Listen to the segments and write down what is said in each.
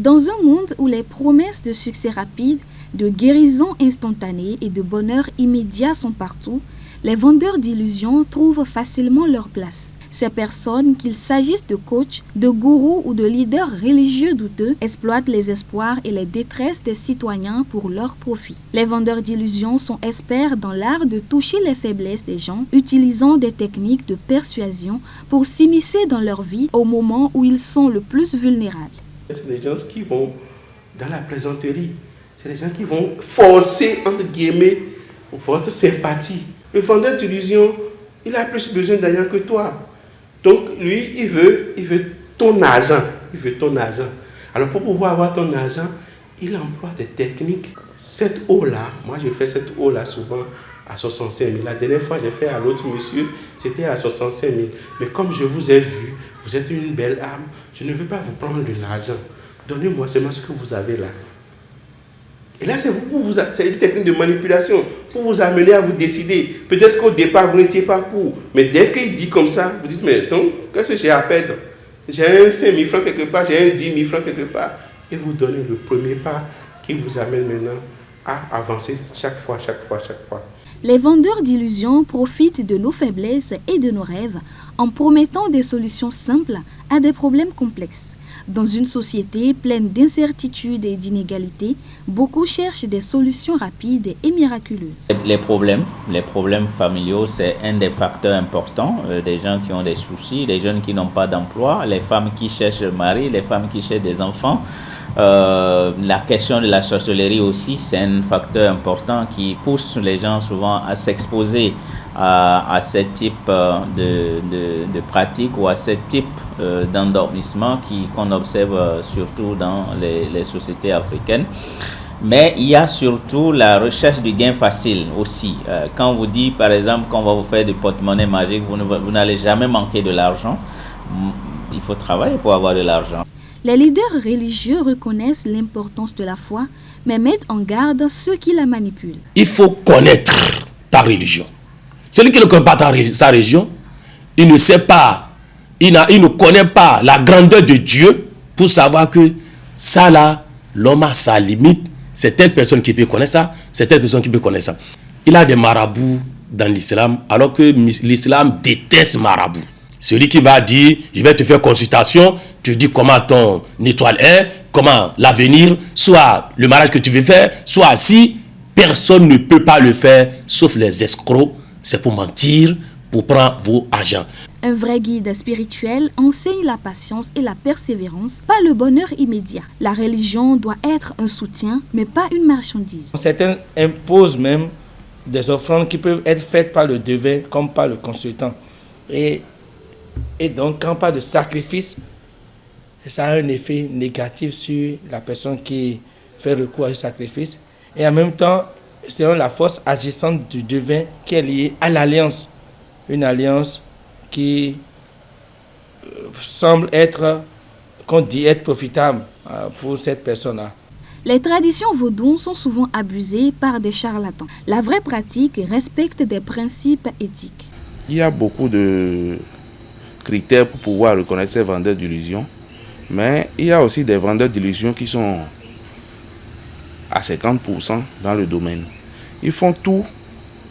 Dans un monde où les promesses de succès rapide, de guérison instantanée et de bonheur immédiat sont partout, les vendeurs d'illusions trouvent facilement leur place. Ces personnes, qu'il s'agisse de coachs, de gourous ou de leaders religieux douteux, exploitent les espoirs et les détresses des citoyens pour leur profit. Les vendeurs d'illusions sont experts dans l'art de toucher les faiblesses des gens, utilisant des techniques de persuasion pour s'immiscer dans leur vie au moment où ils sont le plus vulnérables. C'est des gens qui vont dans la plaisanterie. C'est des gens qui vont forcer, entre guillemets, votre sympathie. Le vendeur d'illusions, il a plus besoin d'argent que toi. Donc, lui, il veut ton argent. Il veut ton argent. Alors, pour pouvoir avoir ton argent, il emploie des techniques. Cette eau-là, moi, je fais cette eau-là souvent à 65 000. La dernière fois, j'ai fait à l'autre monsieur, c'était à 65 000. Mais comme je vous ai vu, vous êtes une belle âme, je ne veux pas vous prendre de l'argent. Donnez-moi seulement ce que vous avez là. Et là, c'est une technique de manipulation pour vous amener à vous décider. Peut-être qu'au départ, vous n'étiez pas pour. Mais dès qu'il dit comme ça, vous dites, mais donc, qu'est-ce que j'ai à perdre? J'ai un 5 000 francs quelque part, j'ai un 10 000 francs quelque part. Et vous donnez le premier pas qui vous amène maintenant à avancer chaque fois. Les vendeurs d'illusions profitent de nos faiblesses et de nos rêves en promettant des solutions simples à des problèmes complexes. Dans une société pleine d'incertitudes et d'inégalités, beaucoup cherchent des solutions rapides et miraculeuses. Les problèmes familiaux, c'est un des facteurs importants. Des gens qui ont des soucis, des jeunes qui n'ont pas d'emploi, les femmes qui cherchent un mari, les femmes qui cherchent des enfants. La question de la sorcellerie aussi, c'est un facteur important qui pousse les gens souvent à s'exposer à ce type de pratique ou à ce type d'endormissement qu'on observe surtout dans les sociétés africaines. Mais il y a surtout la recherche du gain facile aussi. Quand on vous dit par exemple qu'on va vous faire du porte-monnaie magique, vous n'allez jamais manquer de l'argent. Il faut travailler pour avoir de l'argent. Les leaders religieux reconnaissent l'importance de la foi, mais mettent en garde ceux qui la manipulent. Il faut connaître ta religion. Celui qui ne connaît pas sa religion, il ne sait pas, il ne connaît pas la grandeur de Dieu pour savoir que ça là, l'homme a sa limite. C'est telle personne qui peut connaître ça, c'est telle personne qui peut connaître ça. Il a des marabouts dans l'islam, alors que l'islam déteste marabout. Celui qui va dire, je vais te faire consultation, tu dis comment ton étoile est, comment l'avenir, soit le mariage que tu veux faire, soit si personne ne peut pas le faire, sauf les escrocs, c'est pour mentir, pour prendre vos argents. Un vrai guide spirituel enseigne la patience et la persévérance, pas le bonheur immédiat. La religion doit être un soutien, mais pas une marchandise. Certains imposent même des offrandes qui peuvent être faites par le devin comme par le consultant. Et donc, quand on parle de sacrifice, ça a un effet négatif sur la personne qui fait recours à ce sacrifice. Et en même temps, selon la force agissante du devin qui est liée à l'alliance. Une alliance qui semble être, qu'on dit être profitable pour cette personne-là. Les traditions vaudoues sont souvent abusées par des charlatans. La vraie pratique respecte des principes éthiques. Il y a beaucoup de critères pour pouvoir reconnaître ces vendeurs d'illusions, mais il y a aussi des vendeurs d'illusions qui sont à 50% dans le domaine. Ils font tout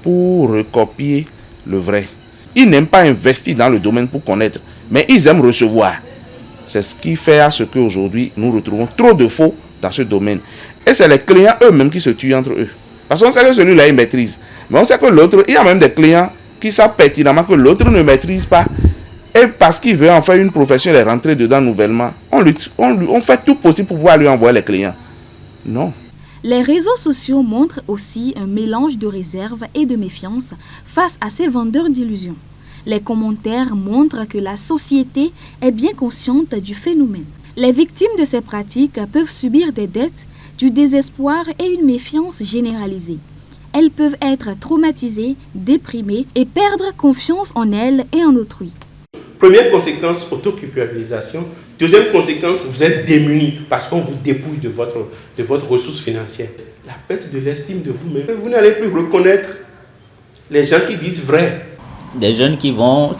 pour recopier le vrai. Ils n'aiment pas investir dans le domaine pour connaître, mais ils aiment recevoir. C'est ce qui fait à ce qu'aujourd'hui, nous retrouvons trop de faux dans ce domaine. Et c'est les clients eux-mêmes qui se tuent entre eux. Parce qu'on sait que celui-là, il maîtrise. Mais on sait que l'autre, il y a même des clients qui savent pertinemment que l'autre ne maîtrise pas. Et parce qu'il veut en faire une profession et rentrer dedans nouvellement, on fait tout possible pour pouvoir lui envoyer les clients. Non. Les réseaux sociaux montrent aussi un mélange de réserve et de méfiance face à ces vendeurs d'illusions. Les commentaires montrent que la société est bien consciente du phénomène. Les victimes de ces pratiques peuvent subir des dettes, du désespoir et une méfiance généralisée. Elles peuvent être traumatisées, déprimées et perdre confiance en elles et en autrui. Première conséquence, autoculpabilisation. Deuxième conséquence, vous êtes démunis parce qu'on vous dépouille de votre ressource financière. La perte de l'estime de vous-même. Vous n'allez plus reconnaître les gens qui disent vrai. Des jeunes qui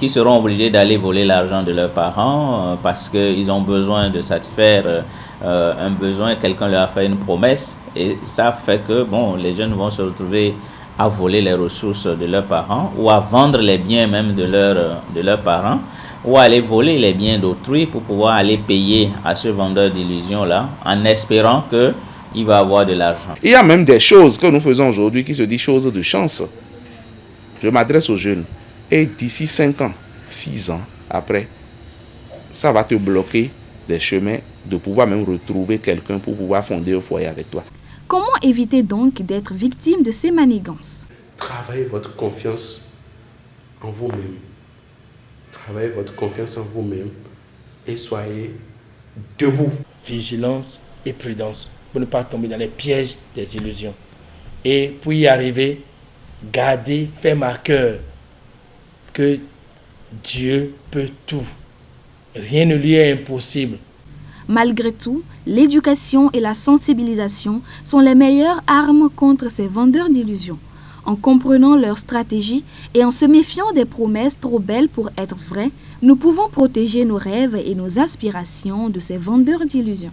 seront obligés d'aller voler l'argent de leurs parents parce qu'ils ont besoin de satisfaire un besoin, quelqu'un leur a fait une promesse, et ça fait que les jeunes vont se retrouver à voler les ressources de leurs parents ou à vendre les biens même de leurs parents, ou à aller voler les biens d'autrui pour pouvoir aller payer à ce vendeur d'illusions-là en espérant qu'il va avoir de l'argent. Il y a même des choses que nous faisons aujourd'hui qui se disent choses de chance. Je m'adresse aux jeunes. Et d'ici 5 ans, 6 ans après, ça va te bloquer des chemins de pouvoir même retrouver quelqu'un pour pouvoir fonder un foyer avec toi. Comment éviter donc d'être victime de ces manigances? Travaillez votre confiance en vous-même. Travaillez votre confiance en vous-même et soyez debout. Vigilance et prudence pour ne pas tomber dans les pièges des illusions. Et pour y arriver, gardez ferme à cœur que Dieu peut tout. Rien ne lui est impossible. Malgré tout, l'éducation et la sensibilisation sont les meilleures armes contre ces vendeurs d'illusions. En comprenant leur stratégie et en se méfiant des promesses trop belles pour être vraies, nous pouvons protéger nos rêves et nos aspirations de ces vendeurs d'illusions.